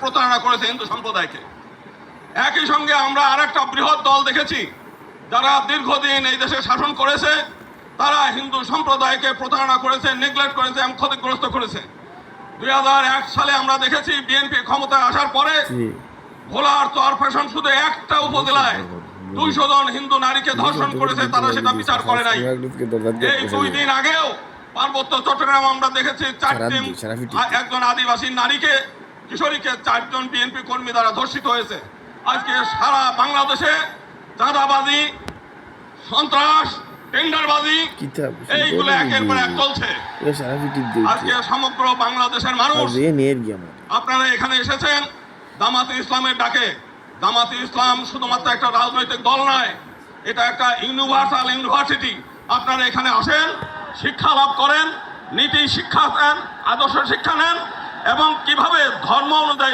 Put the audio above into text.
প্রতারণা করেছে হিন্দু সম্প্রদায়কে। একই সঙ্গে আমরা আরেকটা বৃহৎ দল দেখেছি যারা দীর্ঘদিন এই দেশে শাসন করেছে, তারা হিন্দু সম্প্রদায়কে প্রতারণা করেছে, নেগলেক্ট করেছে এবং ক্ষতিগ্রস্ত করেছে। 2001 সালে আমরা দেখেছি বিএনপি ক্ষমতায় আসার পরে ভোলার চরফ্যাশন শুধু একটা উপজেলায় 200 জন হিন্দু নারীকে ধর্ষণ করেছে, তারা সেটা বিচার করে নাই। এই 2 দিন আগেও পার্বত্য চট্টগ্রাম আমরা দেখেছি একজন আদিবাসী নারীকে, কিশোরীকে 4 জন বিএনপি কর্মী দ্বারা ধর্ষিত হয়েছে। আজকে সারা বাংলাদেশে চাঁদাবাজি, সন্ত্রাস, টেন্ডারবাজি এইগুলো একের পর এক চলছে। আজকে সমগ্র বাংলাদেশের মানুষ আপনারা এখানে এসেছেন জামাতে ইসলামের ডাকে। জামাতে ইসলাম শুধুমাত্র একটা রাজনৈতিক দল নয়, এটা একটা ইউনিভার্সাল ইউনিভার্সিটি। আপনারা এখানে আসেন, শিক্ষা লাভ করেন, নীতি শিক্ষা নেন, আদর্শ শিক্ষা নেন এবং কিভাবে ধর্ম অনুযায়ী